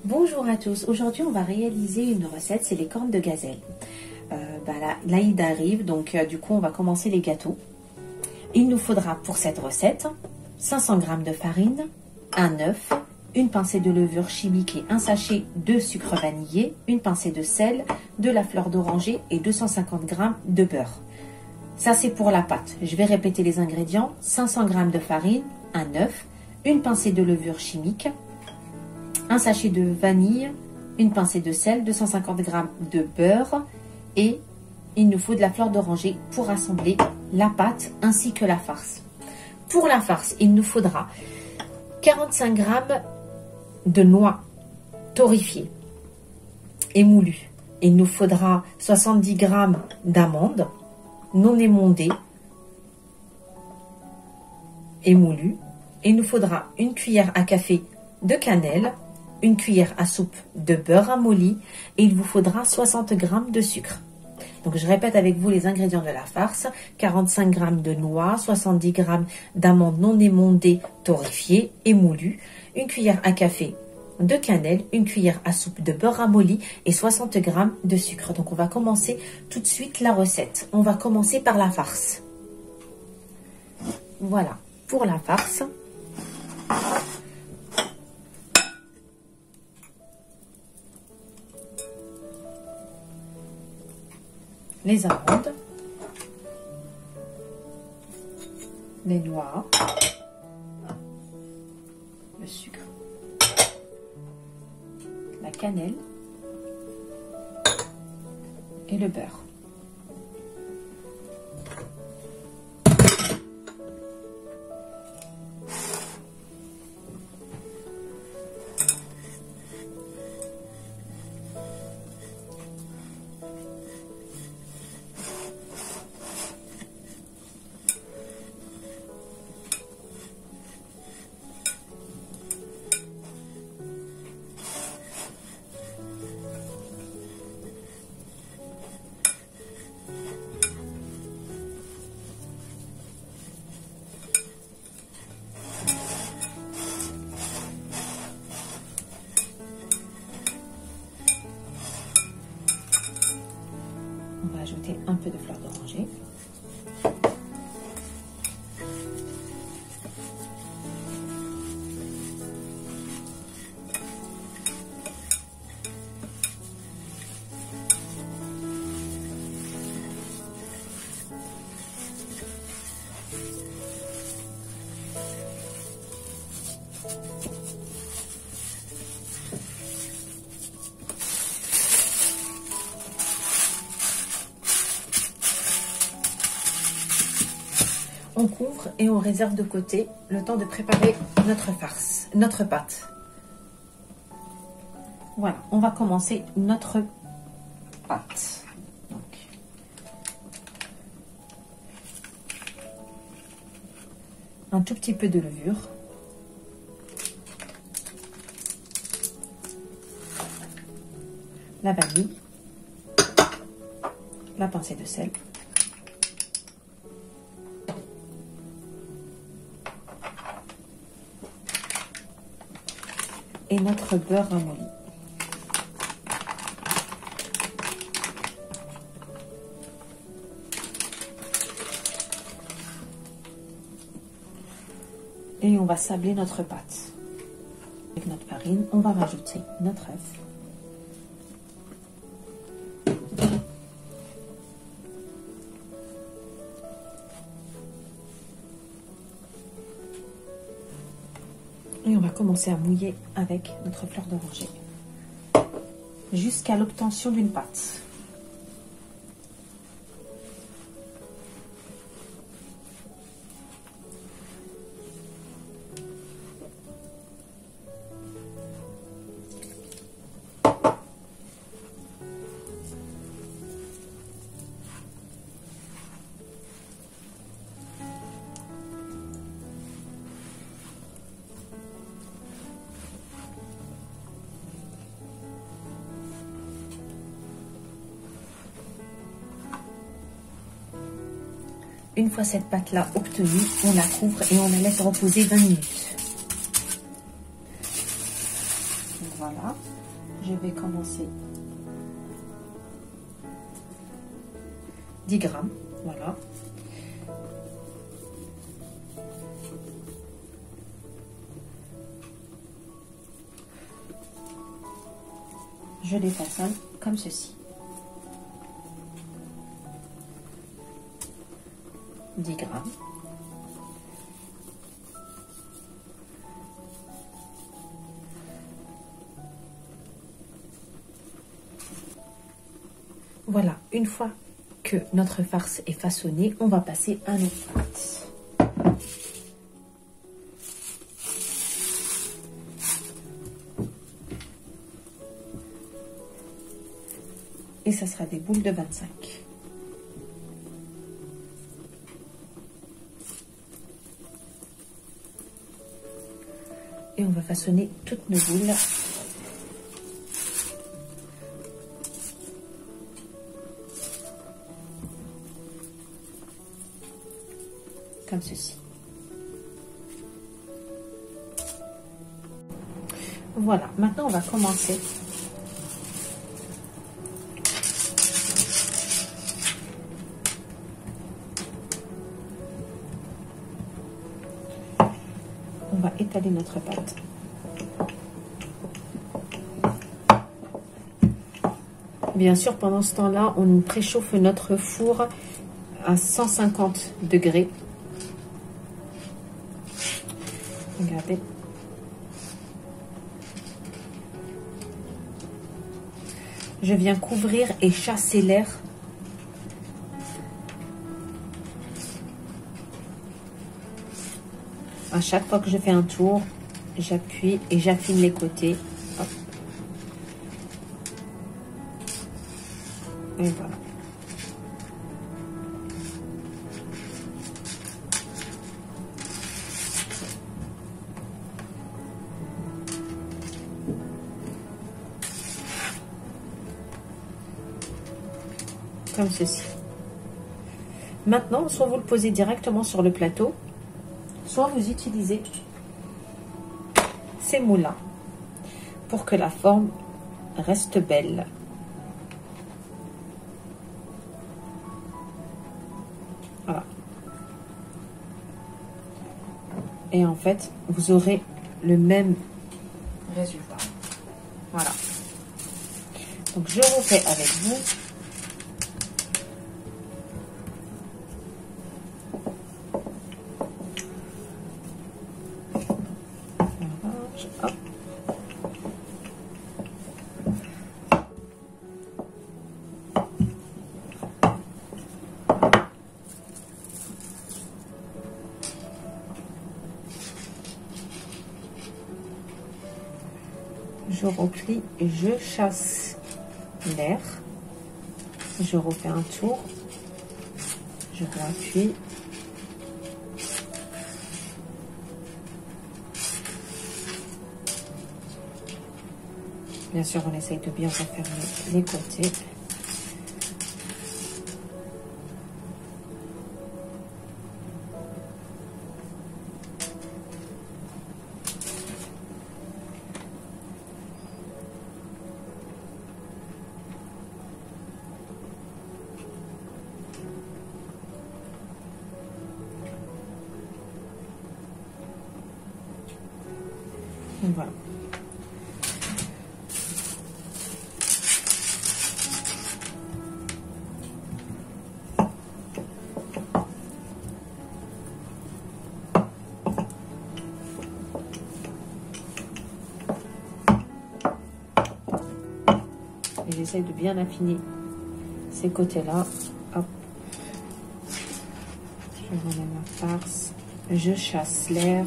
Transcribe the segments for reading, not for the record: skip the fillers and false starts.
Bonjour à tous, aujourd'hui on va réaliser une recette, c'est les cornes de gazelle. L'Aïd arrive, donc du coup on va commencer les gâteaux. Il nous faudra pour cette recette 500 g de farine, un œuf, une pincée de levure chimique et un sachet de sucre vanillé, une pincée de sel, de la fleur d'oranger et 250 g de beurre. Ça c'est pour la pâte. Je vais répéter les ingrédients. 500 g de farine, un œuf, une pincée de levure chimique, un sachet de vanille, une pincée de sel, 250 g de beurre et il nous faut de la fleur d'oranger pour assembler la pâte ainsi que la farce. Pour la farce, il nous faudra 45 g de noix torréfiées et moulues. Il nous faudra 70 g d'amandes non émondées et moulues. Il nous faudra une cuillère à café de cannelle, une cuillère à soupe de beurre ramolli et il vous faudra 60 g de sucre. Donc je répète avec vous les ingrédients de la farce: 45 g de noix, 70 g d'amandes non émondées torréfiées et moulues, une cuillère à café de cannelle, une cuillère à soupe de beurre ramolli et 60 g de sucre. Donc on va commencer tout de suite la recette. On va commencer par la farce. Voilà, pour la farce. Les amandes, les noix, le sucre, la cannelle et le beurre. On va ajouter un peu de fleur d'oranger. On couvre et on réserve de côté le temps de préparer notre farce, notre pâte. Voilà, on va commencer notre pâte. Donc, un tout petit peu de levure. La vanille. La pincée de sel. Et notre beurre ramolli. Et on va sabler notre pâte. Avec notre farine, on va rajouter notre œuf. Et on va commencer à mouiller avec notre fleur d'oranger jusqu'à l'obtention d'une pâte. Une fois cette pâte-là obtenue, on la couvre et on la laisse reposer 20 minutes. Voilà. vais commencer 10 grammes, voilà. Je les façonne comme ceci. 10 grammes. Voilà, une fois que notre farce est façonnée, on va passer à notre farce. Et ça sera des boules de 25. Et on va façonner toutes nos boules. Comme ceci. Voilà, maintenant on va commencer on va étaler notre pâte. Bien sûr, pendant ce temps-là, on préchauffe notre four à 150 degrés. Regardez. Je viens couvrir et chasser l'air. À chaque fois que je fais un tour, j'appuie et j'affine les côtés. Hop. Et voilà. Comme ceci. Maintenant, soit vous le posez directement sur le plateau, soit vous utilisez ces moulins pour que la forme reste belle. Voilà. Et en fait, vous aurez le même résultat. Voilà. Donc, je refais avec vous. Hop. Je replie, je chasse l'air, je refais un tour, je réappuie. Bien sûr, on essaye de bien refermer les côtés. Donc voilà. Et j'essaye de bien affiner ces côtés-là. Hop. Je remets ma farce. Je chasse l'air.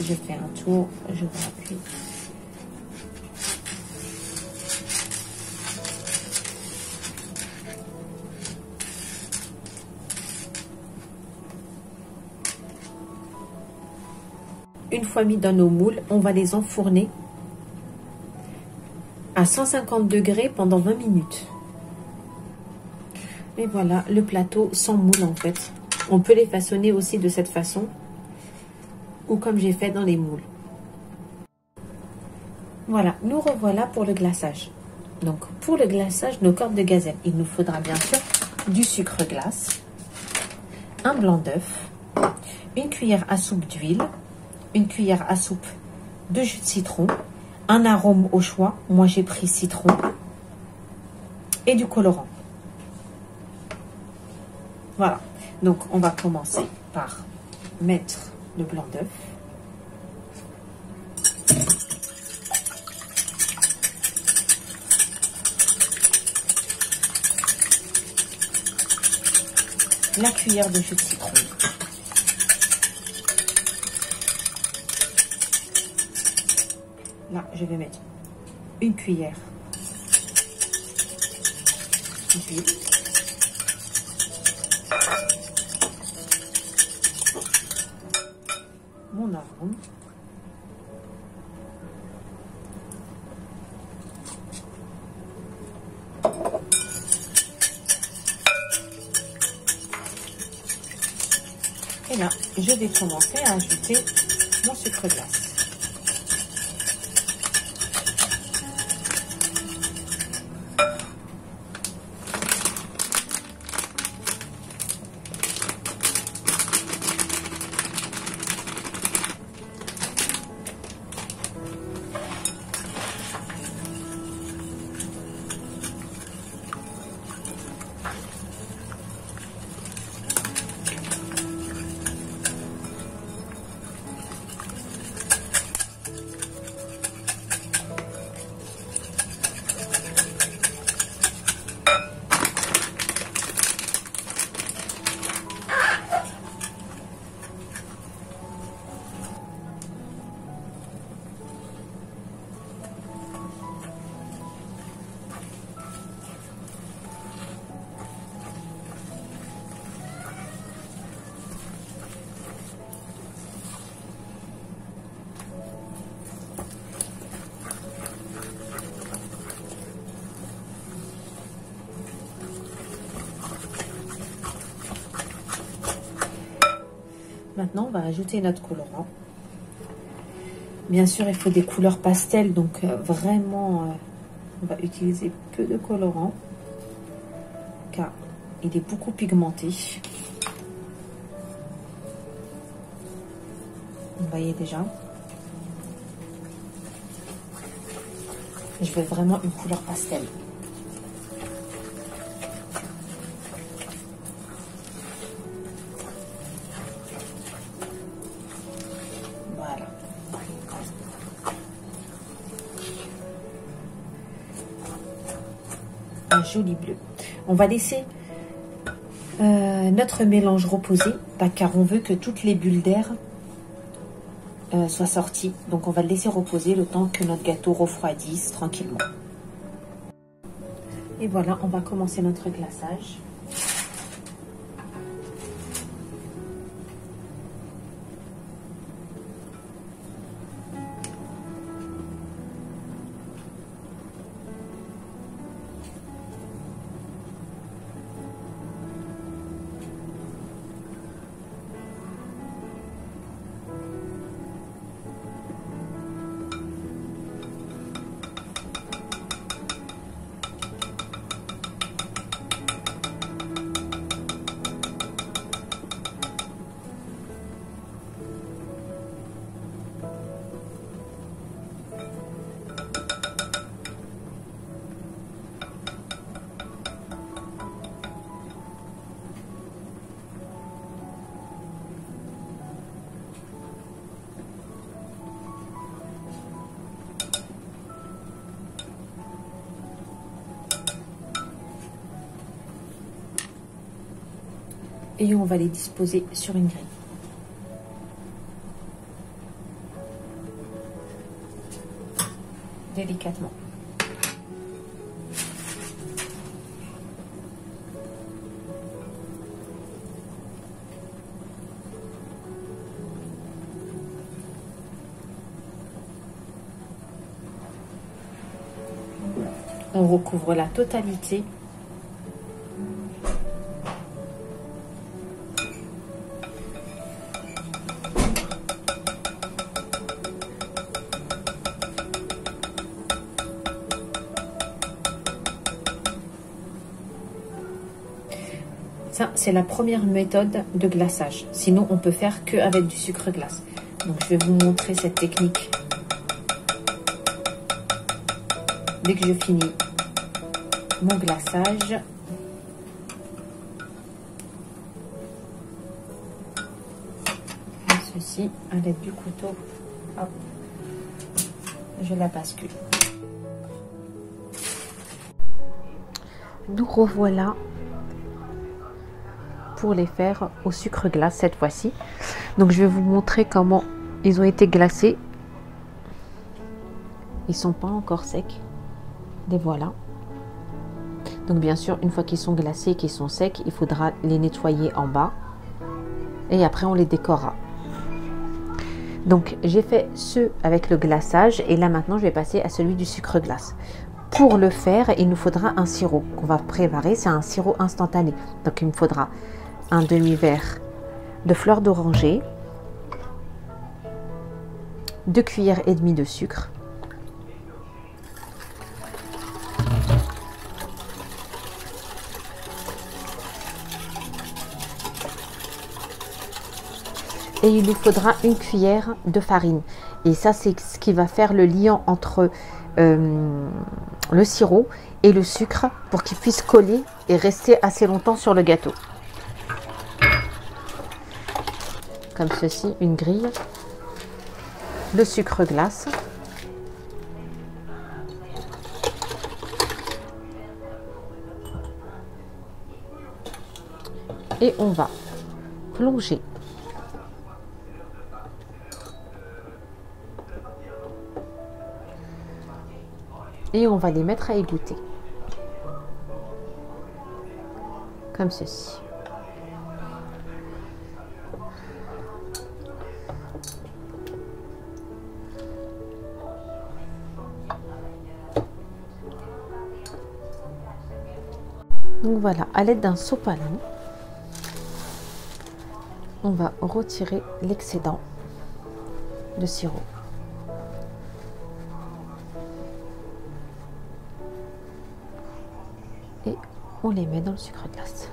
Je fais un tour. Je réappuie. Une fois mis dans nos moules, on va les enfourner à 150 degrés pendant 20 minutes. Et voilà, le plateau sans moule en fait. On peut les façonner aussi de cette façon ou comme j'ai fait dans les moules. Voilà, nous revoilà pour le glaçage. Donc pour le glaçage de nos cordes de gazelle, il nous faudra bien sûr du sucre glace, un blanc d'œuf, une cuillère à soupe d'huile, une cuillère à soupe de jus de citron, un arôme au choix, moi j'ai pris citron, et du colorant. Voilà, donc on va commencer par mettre le blanc d'œuf. La cuillère de jus de citron. Là, je vais mettre une cuillère d'huile. Mon arôme. Et là, je vais commencer à ajouter mon sucre glace. Maintenant, on va ajouter notre colorant. Bien sûr, il faut des couleurs pastel, donc vraiment, on va utiliser peu de colorant, car il est beaucoup pigmenté. Vous voyez déjà. Je veux vraiment une couleur pastel. Joli bleu. On va laisser notre mélange reposer, car on veut que toutes les bulles d'air soient sorties. Donc on va le laisser reposer le temps que notre gâteau refroidisse tranquillement. Et voilà, on va commencer notre glaçage. Et on va les disposer sur une grille. Délicatement. On recouvre la totalité. Ça, c'est la première méthode de glaçage. Sinon, on peut faire que avec du sucre glace. Donc, je vais vous montrer cette technique. Dès que je finis mon glaçage, ceci, à l'aide du couteau, hop, je la bascule. Nous revoilà pour les faire au sucre glace cette fois-ci. Donc je vais vous montrer comment ils ont été glacés. Ils sont pas encore secs. Les voilà. Donc bien sûr, une fois qu'ils sont glacés et qu'ils sont secs, il faudra les nettoyer en bas. Et après on les décorera. Donc j'ai fait ceux avec le glaçage et là maintenant je vais passer à celui du sucre glace. Pour le faire, il nous faudra un sirop qu'on va préparer. C'est un sirop instantané. Donc il me faudra un demi-verre de fleur d'oranger, 2 cuillères et demie de sucre, et il nous faudra une cuillère de farine. Et ça, c'est ce qui va faire le liant entre le sirop et le sucre pour qu'il puisse coller et rester assez longtemps sur le gâteau. Comme ceci, une grille, le sucre glace, et on va plonger et on va les mettre à égoutter comme ceci. Donc voilà, à l'aide d'un sopalin, on va retirer l'excédent de sirop. Et on les met dans le sucre glace.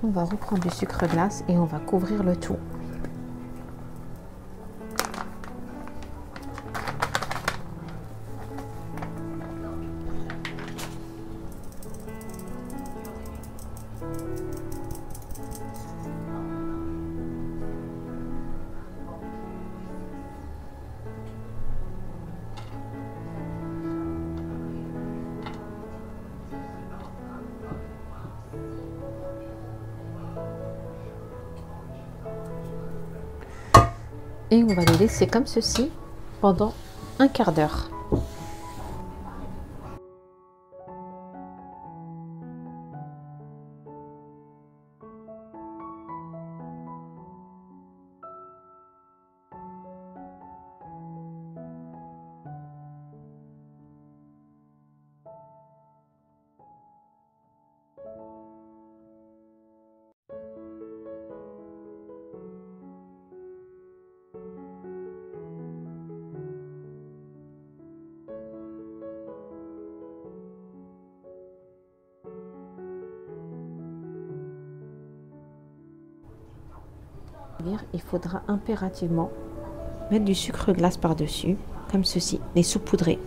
On va reprendre du sucre glace et on va couvrir le tout. Et on va les laisser comme ceci pendant un quart d'heure. Il faudra impérativement mettre du sucre glace par-dessus, comme ceci, les saupoudrer.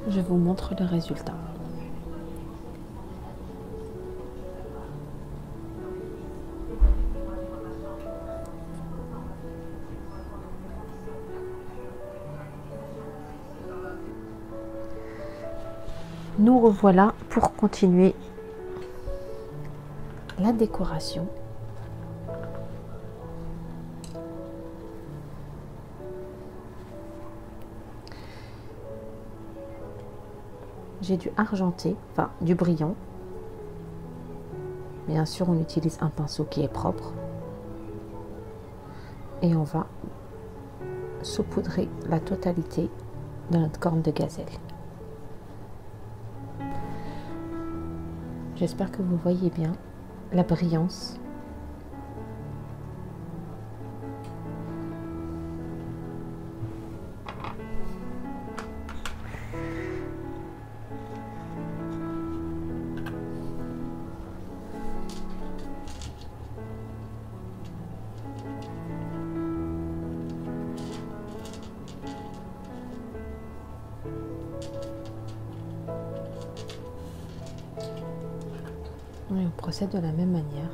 Je vous montre le résultat. Nous revoilà pour continuer la décoration. J'ai du argenté, enfin du brillant. Bien sûr, on utilise un pinceau qui est propre. Et on va saupoudrer la totalité de notre corne de gazelle. J'espère que vous voyez bien la brillance. Et on procède de la même manière.